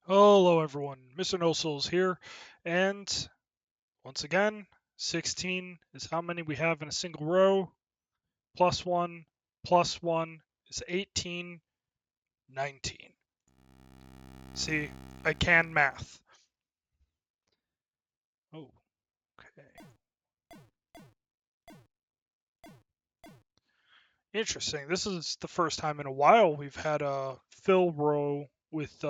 Hello everyone, Mr. No Souls here, and once again, 16 is how many we have in a single row, plus 1 is 18, 19. See, I can math. Oh, okay. Interesting. This is the first time in a while we've had a fill row with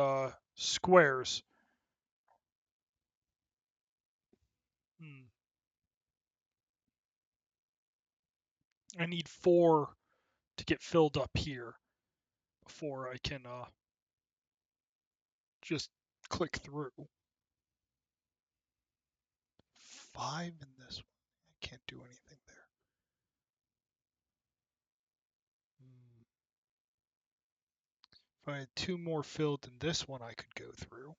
squares. Hmm. I need 4 to get filled up here before I can just click through. 5 in this one. I can't do anything there. Hmm. If I had 2 more filled in this one, I could go through.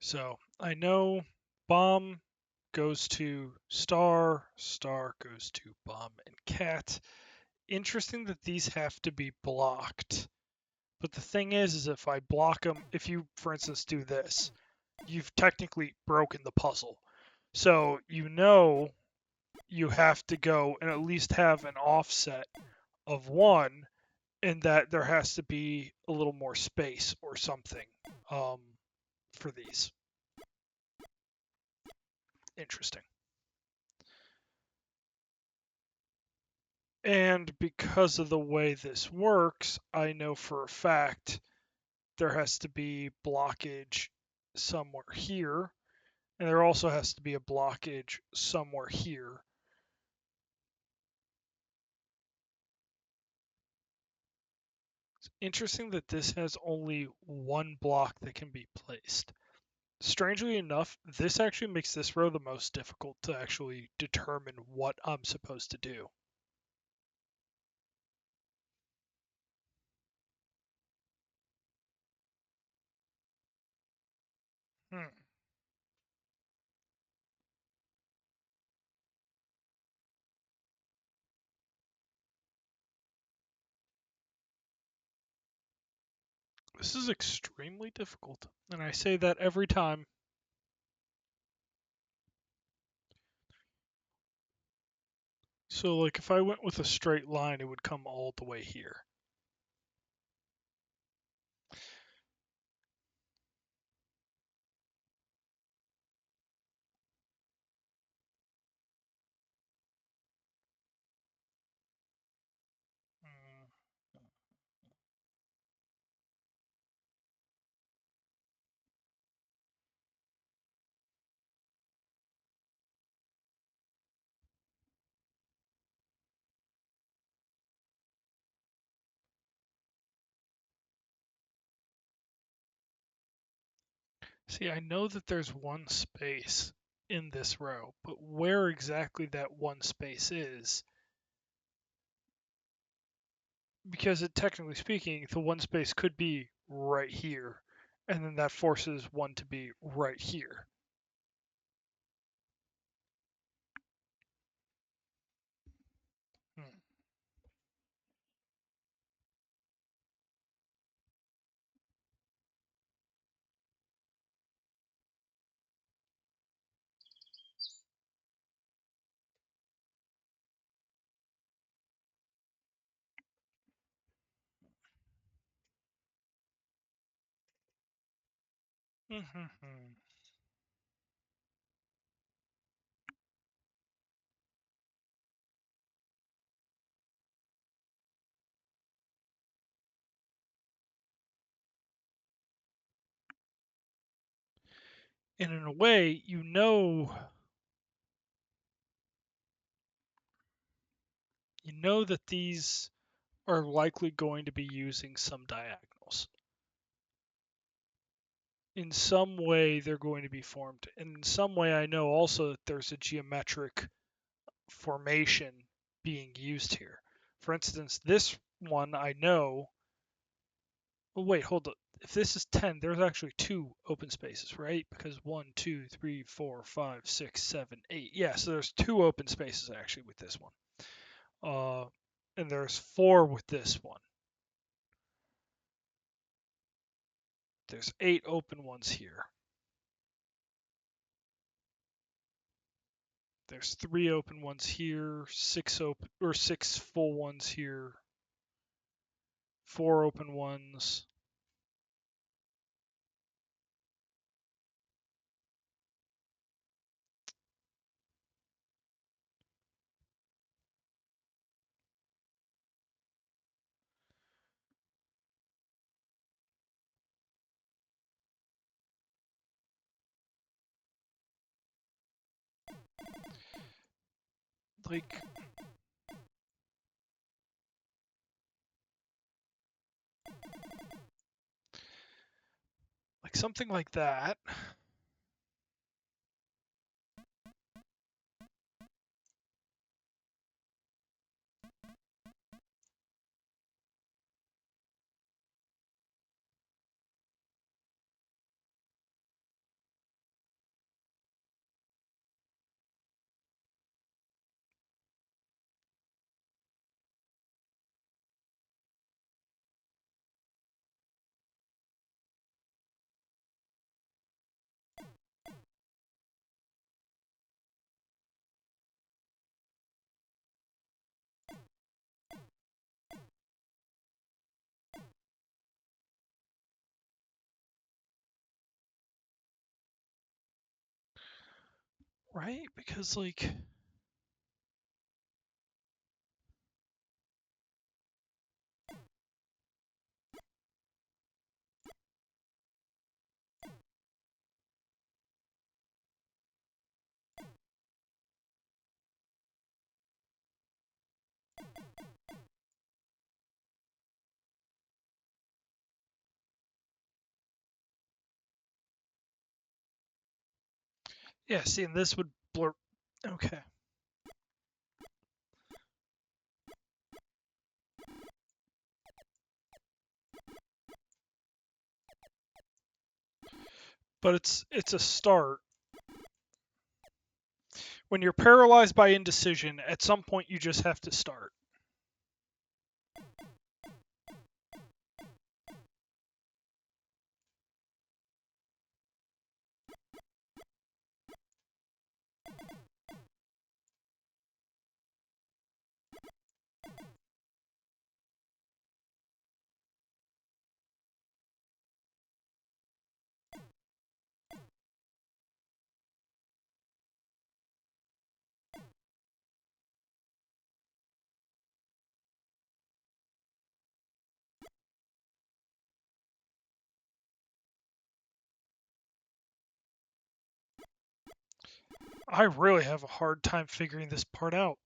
So I know bomb goes to star, star goes to bomb and cat. Interesting that these have to be blocked. But the thing is if I block them, if you, for instance, do this, you've technically broken the puzzle. So you know you have to go and at least have an offset of 1, and that there has to be a little more space or something um, for these. Interesting. And because of the way this works, I know for a fact there has to be blockage somewhere here, and there also has to be a blockage somewhere here. It's interesting that this has only 1 block that can be placed. Strangely enough, this actually makes this row the most difficult to actually determine what I'm supposed to do. Hmm. This is extremely difficult, and I say that every time. So, like, if I went with a straight line, it would come all the way here. Mm. See, I know that there's 1 space in this row, but where exactly that 1 space is, because technically speaking, the 1 space could be right here, and then that forces 1 to be right here. Hmm. Mm-hmm. And in a way, you know that these are likely going to be using some diagonals. In some way, they're going to be formed. And in some way, I know also that there's a geometric formation being used here. For instance, this one I know. Oh, wait, hold up. If this is 10, there's actually 2 open spaces, right? Because 1, 2, 3, 4, 5, 6, 7, 8. Yeah, so there's 2 open spaces actually with this one. and there's 4 with this one. There's 8 open ones here. There's 3 open ones here, 6 full ones here, 4 open ones. Like something like that. Right? Because like yeah, see, and this would blur. Okay. But it's a start. When you're paralyzed by indecision, at some point you just have to start. I really have a hard time figuring this part out.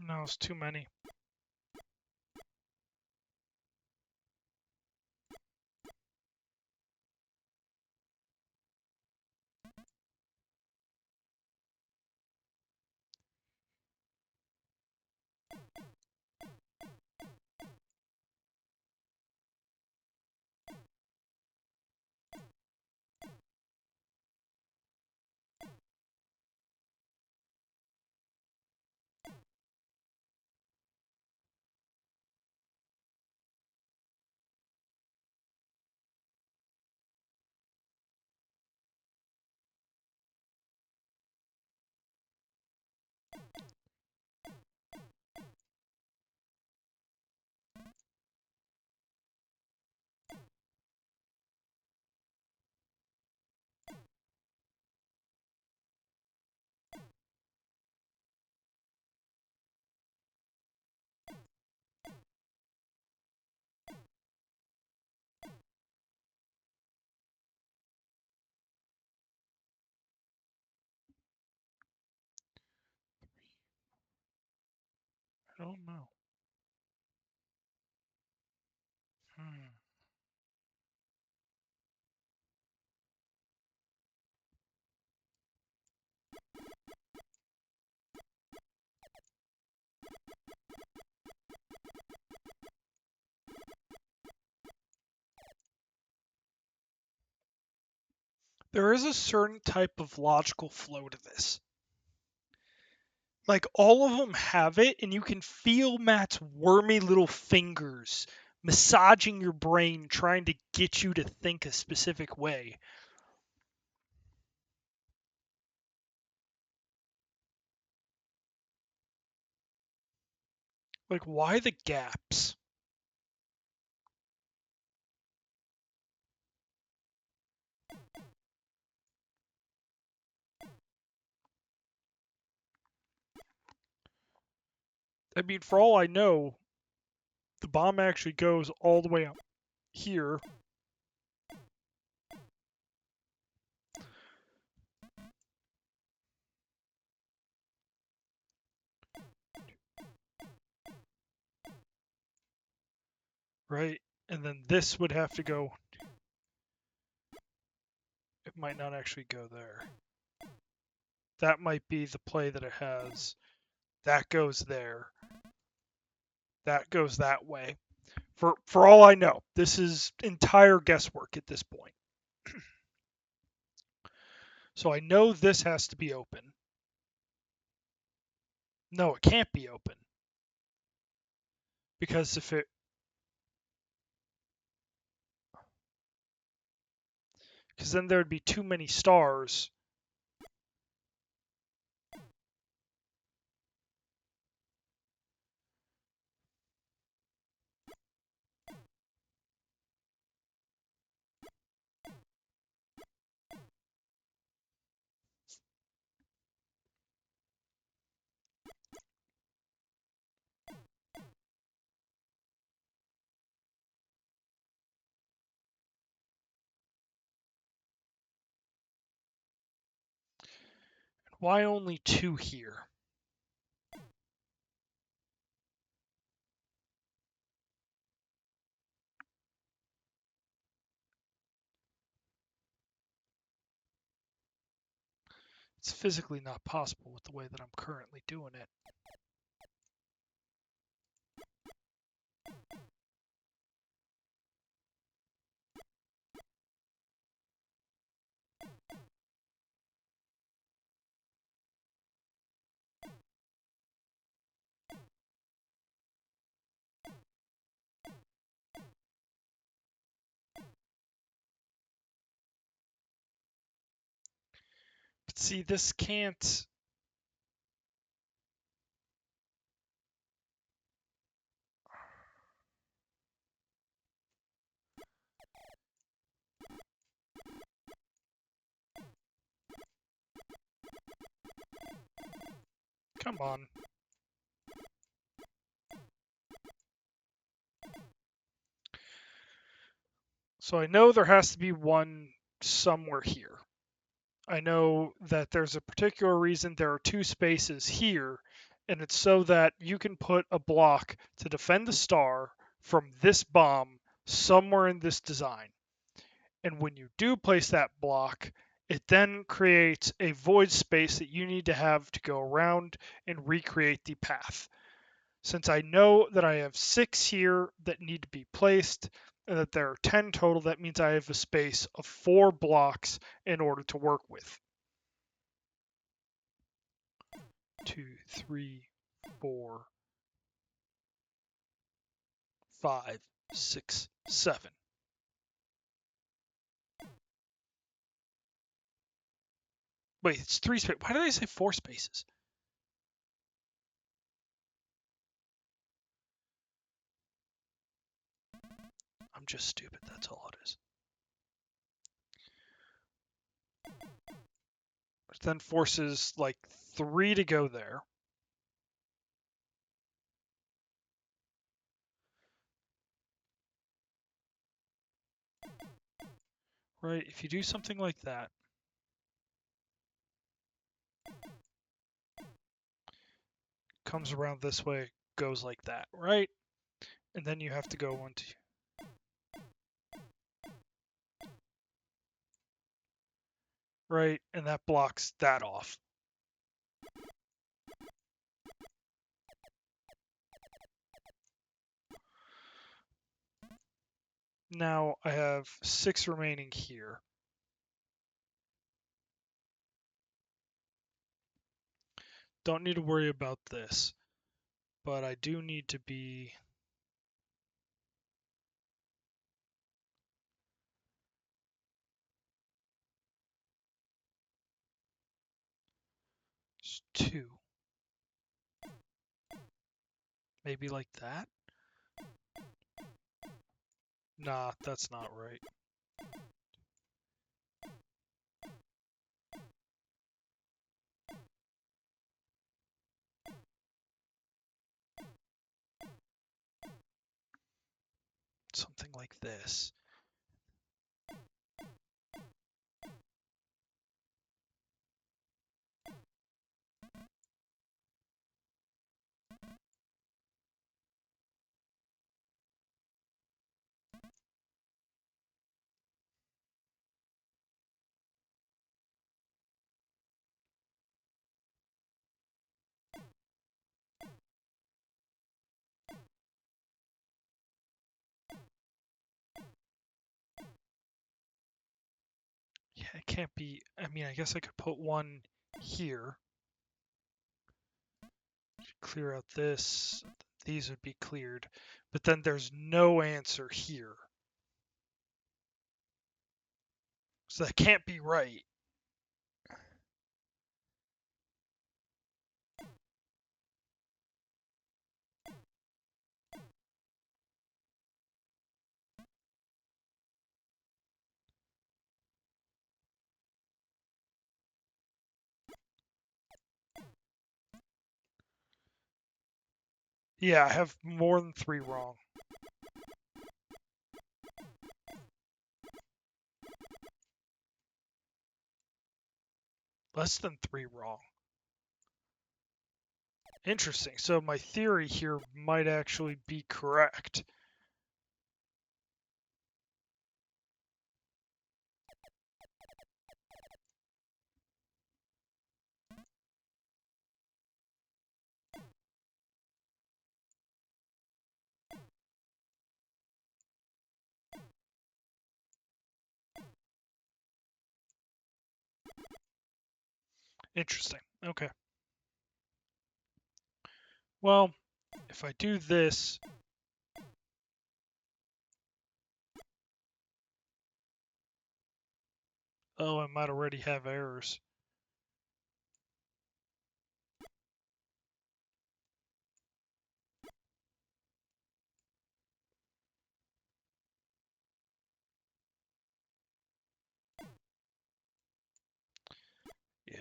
No, it's too many. I don't know. There is a certain type of logical flow to this. Like all of them have it, and you can feel Matt's wormy little fingers massaging your brain, trying to get you to think a specific way. Like, why the gaps? I mean, for all I know, the bomb actually goes all the way up here. Right? And then this would have to go. It might not actually go there. That might be the play that it has. That goes there. That goes that way. For all I know, this is entire guesswork at this point. So I know this has to be open. No, it can't be open. Because if it... Because then there would be too many stars. Why only 2 here? It's physically not possible with the way that I'm currently doing it. But see, this can't... Come on. So I know there has to be one somewhere here. I know that there's a particular reason there are 2 spaces here, and it's so that you can put a block to defend the star from this bomb somewhere in this design. And when you do place that block, it then creates a void space that you need to have to go around and recreate the path. Since I know that I have 6 here that need to be placed, and that there are 10 total, that means I have a space of 4 blocks in order to work with. 2, 3, 4, 5, 6, 7. Wait, it's 3 spaces. Why did I say 4 spaces? I'm just stupid, that's all it is. Which then forces like 3 to go there. Right, if you do something like that, comes around this way, goes like that, right? And then you have to go 1, 2. Right, and that blocks that off. Now I have 6 remaining here. Don't need to worry about this, but I do need to be... It's 2. Maybe like that? Nah, that's not right. Something like this. Yeah, it can't be... I mean, I guess I could put one here. Clear out this. These would be cleared. But then there's no answer here. So that can't be right. Yeah, I have more than 3 wrong. Less than 3 wrong. Interesting. So my theory here might actually be correct. Interesting. Okay. Well, if I do this... Oh, I might already have errors. Yeah.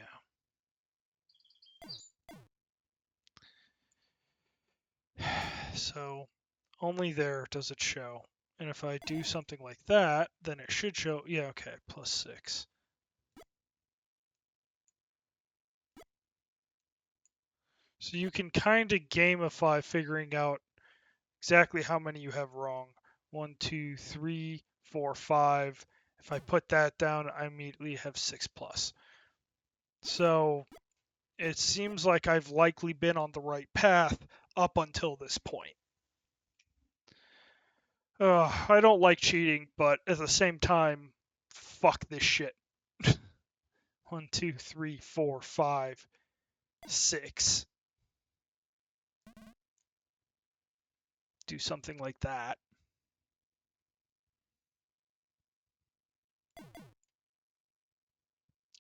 So only there does it show. And if I do something like that, then it should show... Yeah, okay, plus 6. So you can kind of gamify figuring out exactly how many you have wrong. 1, 2, 3, 4, 5. If I put that down, I immediately have 6 plus. So it seems like I've likely been on the right path up until this point. I don't like cheating, but at the same time, fuck this shit. 1, 2, 3, 4, 5, 6. Do something like that.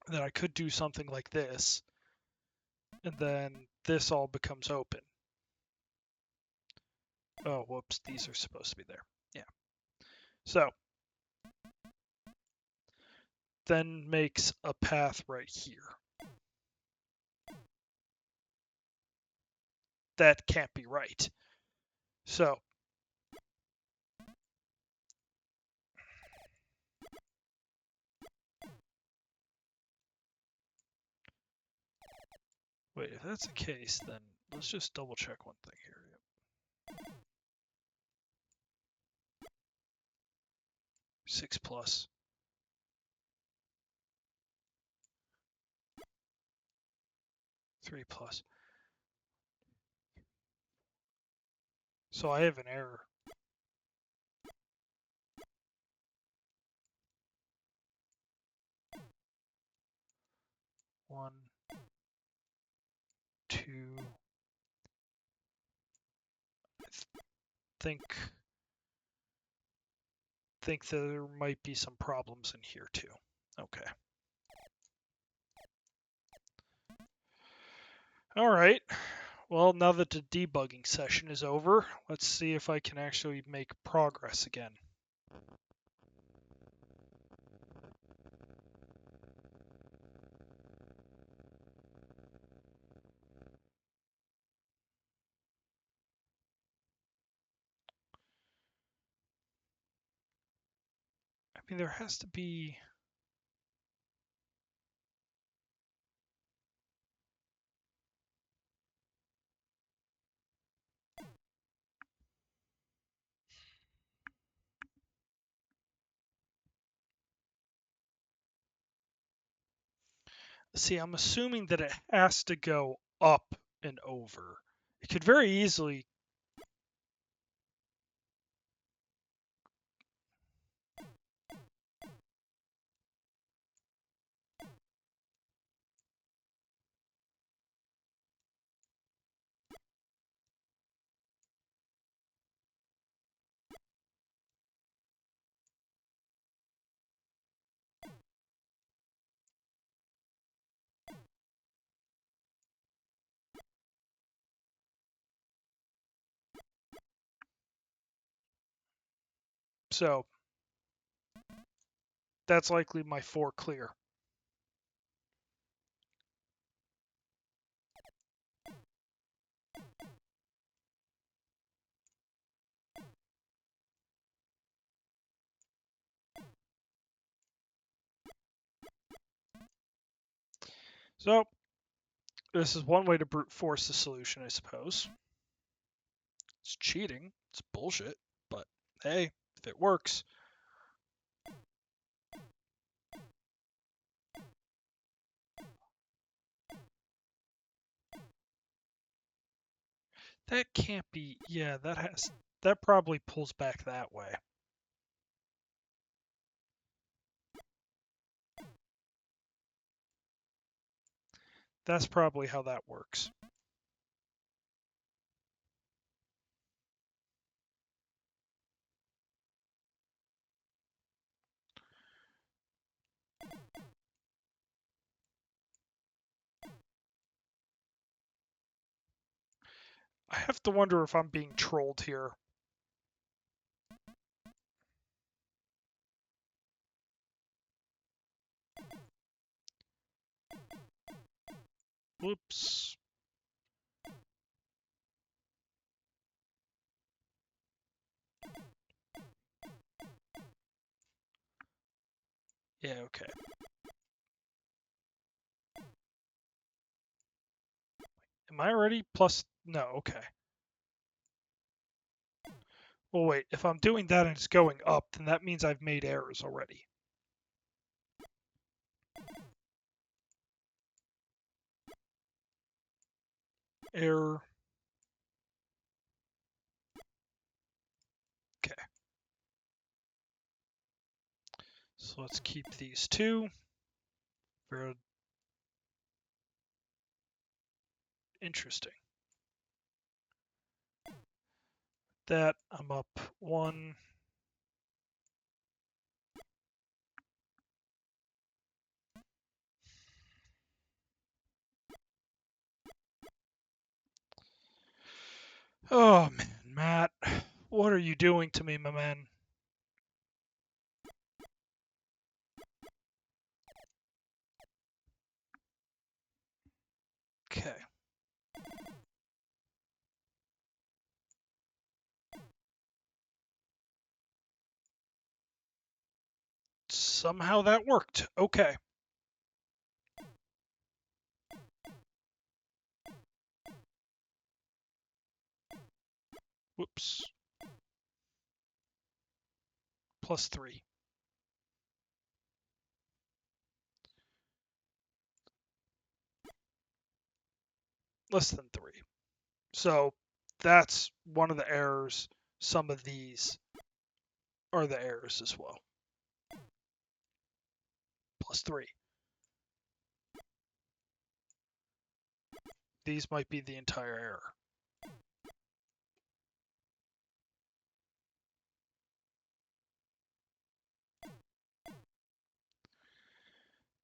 Then I could do something like this. And then this all becomes open. Oh, whoops, these are supposed to be there. Yeah. So, then makes a path right here. That can't be right. So, wait, if that's the case, then let's just double check one thing here. 6 plus. Three plus. So I have an error. One, two. Think there might be some problems in here too. Okay. All right. Well, now that the debugging session is over, let's see if I can actually make progress again. I mean, there has to be... See, I'm assuming that it has to go up and over. It could very easily... So, that's likely my 4 clear. So, this is one way to brute force the solution, I suppose. It's cheating. It's bullshit. But hey, if it works. That can't be... Yeah, that probably pulls back that way. That's probably how that works. I have to wonder if I'm being trolled here. Whoops. Yeah, okay. Am I already plus? No, okay. Well, wait, if I'm doing that and it's going up, then that means I've made errors already. Error. Okay. So let's keep these two. Very interesting. That, I'm up 1. Oh, man, Matt. What are you doing to me, my man? Okay. Somehow that worked. Okay. Whoops. +3. less than 3. So that's one of the errors. Some of these are the errors as well. Plus 3. These might be the entire error.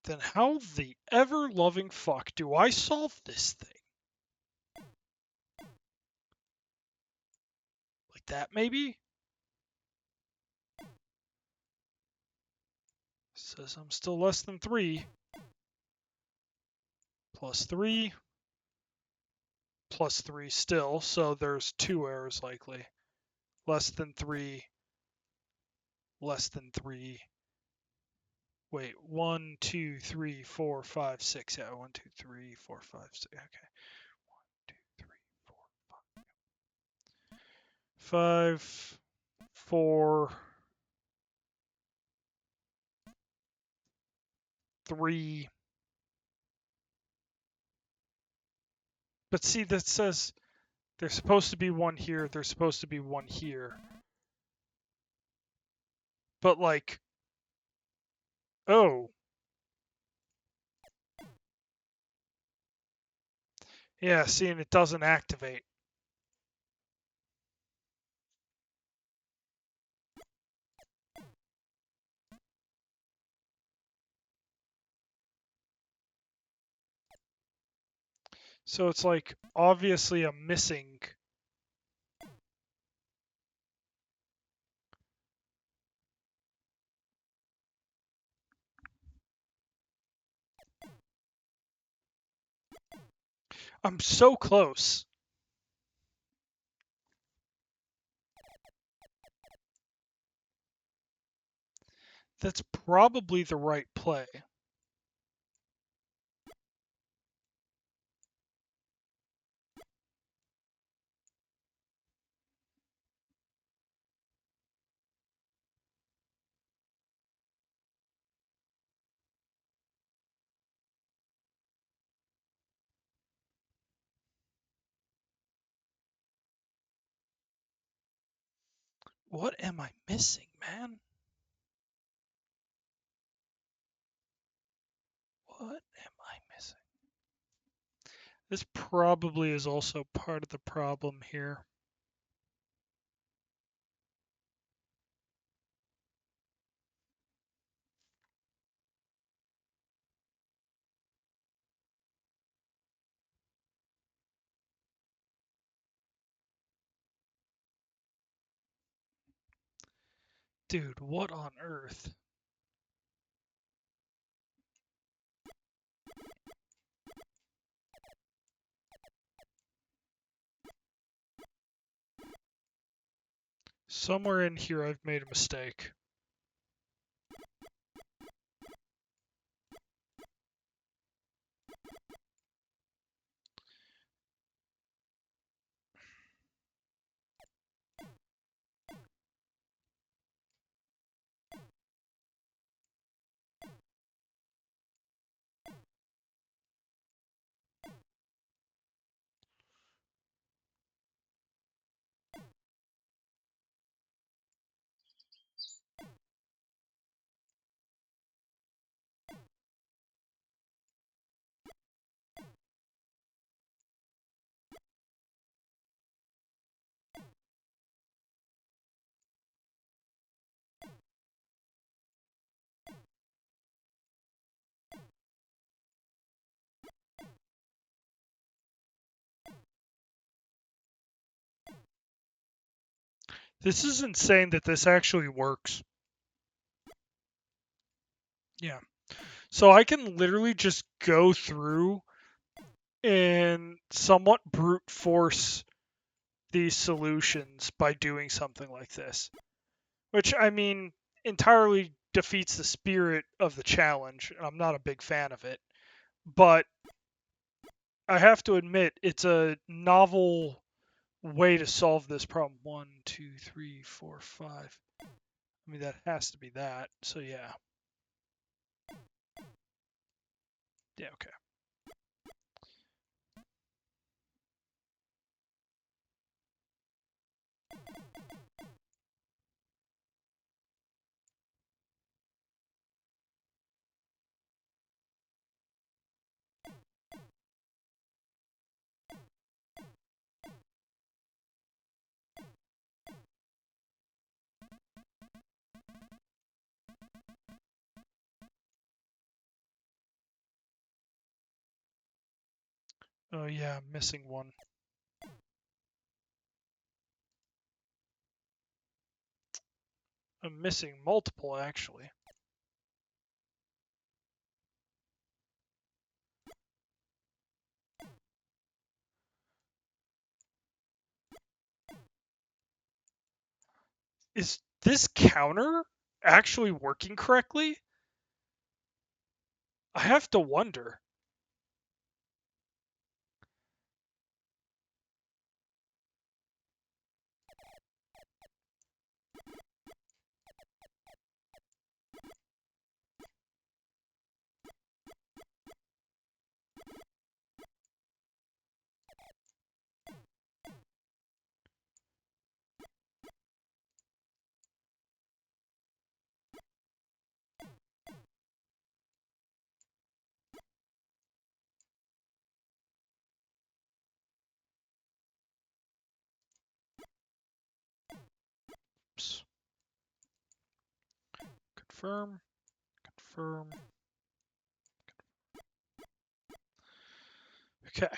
Then how the ever-loving fuck do I solve this thing? Like that, maybe? Says I'm still less than 3. Plus 3. Plus 3 still, so there's 2 errors likely. Less than 3. Less than 3. Wait, 1, 2, 3, 4, 5, 6. Yeah, 1, 2, 3, 4, 5, 6. Okay. 1, 2, 3, 4, 5. 5, 4, 3. But see, that says there's supposed to be one here, there's supposed to be one here. But like, oh. Yeah, see, and it doesn't activate. So it's like, obviously I'm missing. I'm so close. That's probably the right play. What am I missing, man? What am I missing? This probably is also part of the problem here. Dude, what on earth? Somewhere in here I've made a mistake. This is insane that this actually works. Yeah. So I can literally just go through and somewhat brute force these solutions by doing something like this. Which, I mean, entirely defeats the spirit of the challenge. I'm not a big fan of it. But I have to admit, it's a novel way to solve this problem. 1, 2, 3, 4, 5. I mean, that has to be that. So, yeah. Yeah, okay. Oh yeah, I'm missing one. I'm missing multiple, actually. Is this counter actually working correctly? I have to wonder. Oops. Confirm. Confirm. Okay.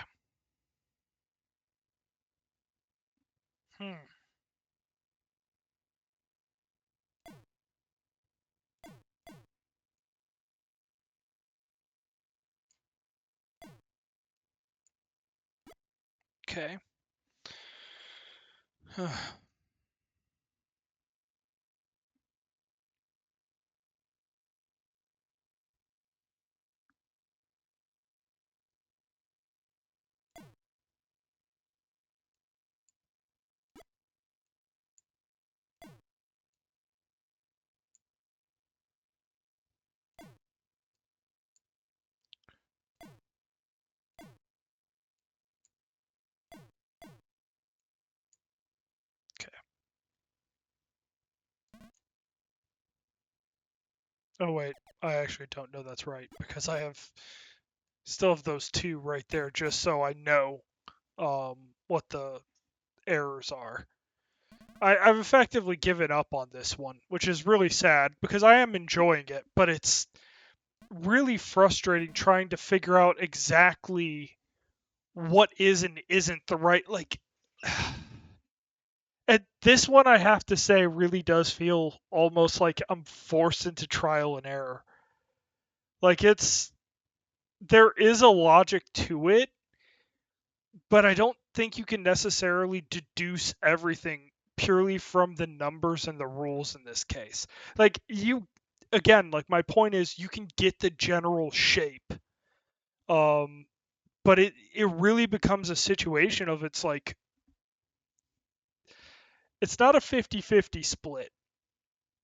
Hmm. Okay. Okay. Oh wait, I actually don't know that's right because I have still have those two right there just so I know what the errors are. I've effectively given up on this one, which is really sad because I am enjoying it, but it's really frustrating trying to figure out exactly what is and isn't the right like and this one I have to say really does feel almost like I'm forced into trial and error. Like it's there is a logic to it, but I don't think you can necessarily deduce everything purely from the numbers and the rules in this case. Like you again, like my point is you can get the general shape. Um but it really becomes a situation of it's like it's not a 50-50 split.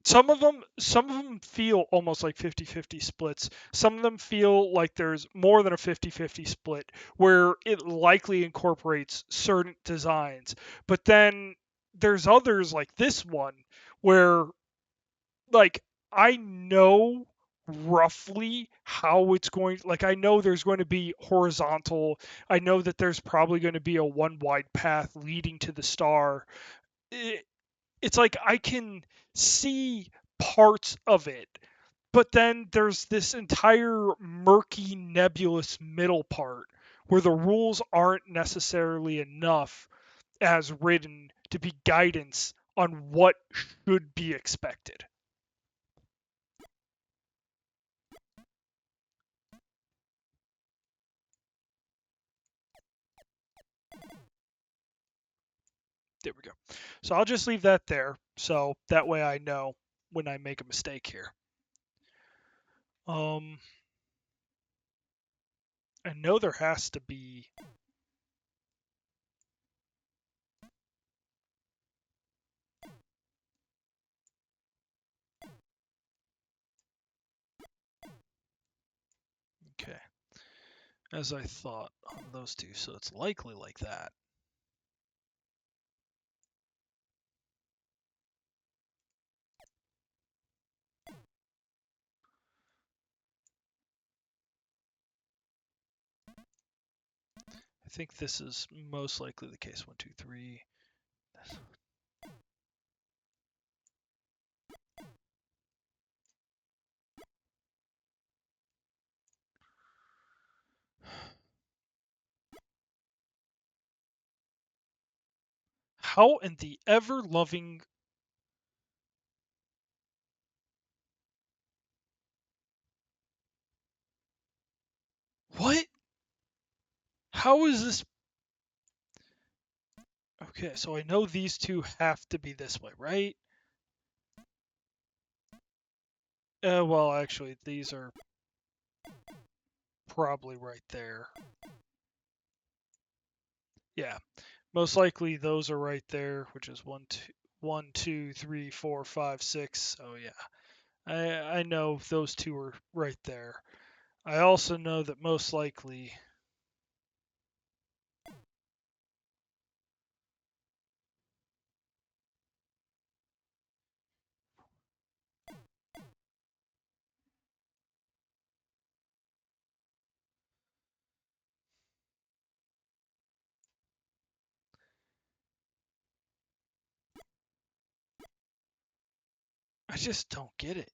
Some of them feel almost like 50-50 splits. Some of them feel like there's more than a 50-50 split where it likely incorporates certain designs. But then there's others like this one where like I know roughly how it's going like I know there's going to be horizontal. I know that there's probably going to be a one wide path leading to the star. It's like I can see parts of it, but then there's this entire murky, nebulous middle part where the rules aren't necessarily enough as written to be guidance on what should be expected. There we go. So I'll just leave that there so that way I know when I make a mistake here. Um, I know there has to be. Okay, as I thought on those two, so it's likely like that. I think this is most likely the case. 1, 2, 3. How in the ever-loving... What? How is this... Okay, so I know these two have to be this way, right? Well, actually, these are probably right there. Yeah, most likely those are right there, which is 1, 2, 3, 4, 5, 6. Oh yeah, I know those two are right there. I also know that most likely... I just don't get it.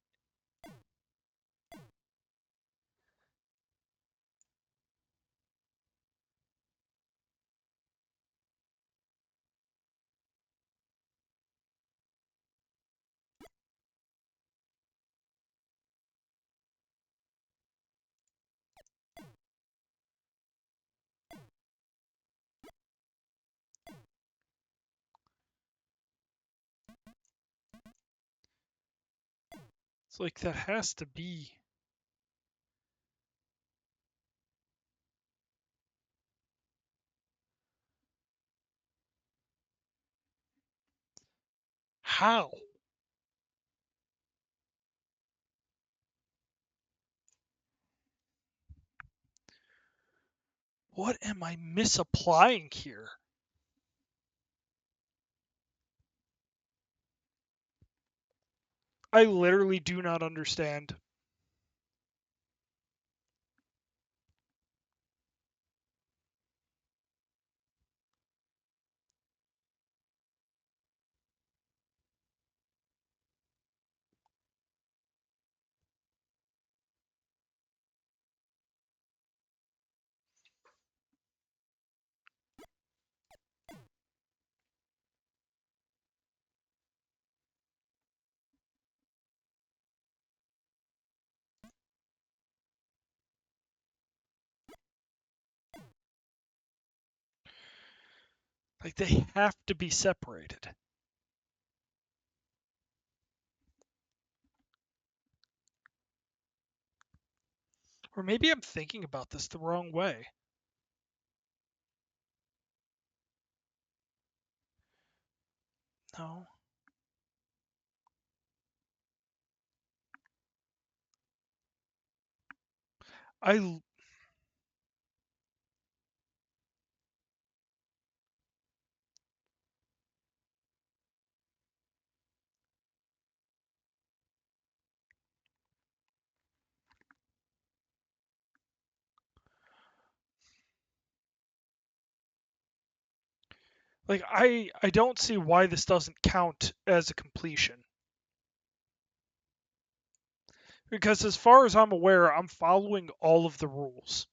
It's like that has to be... How? What am I misapplying here? I literally do not understand. Like, they have to be separated. Or maybe I'm thinking about this the wrong way. No. I... Like, I don't see why this doesn't count as a completion. Because as far as I'm aware, I'm following all of the rules.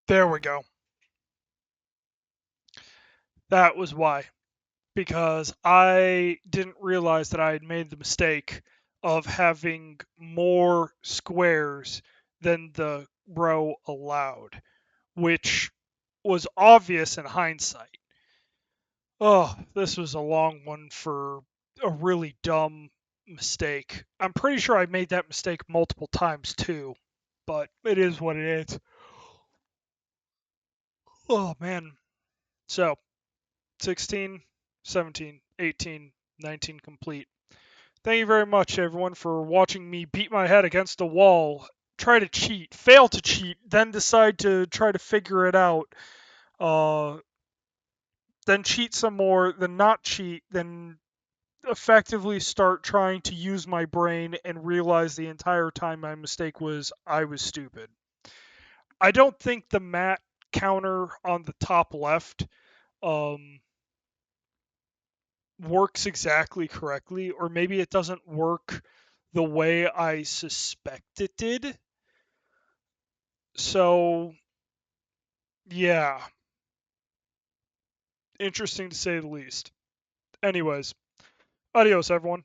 There we go. That was why. Because I didn't realize that I had made the mistake of having more squares than the row allowed, which was obvious in hindsight. Oh, this was a long one for a really dumb mistake. I'm pretty sure I made that mistake multiple times too, but it is what it is. Oh man. So, 16, 17, 18, 19 complete. Thank you very much, everyone, for watching me beat my head against a wall, try to cheat, fail to cheat, then decide to try to figure it out. then cheat some more, then not cheat, then effectively start trying to use my brain and realize the entire time my mistake was I was stupid. I don't think the mat counter on the top left um, works exactly correctly, or maybe it doesn't work the way I suspect it did. So, yeah, interesting to say the least. Anyways, adios, everyone.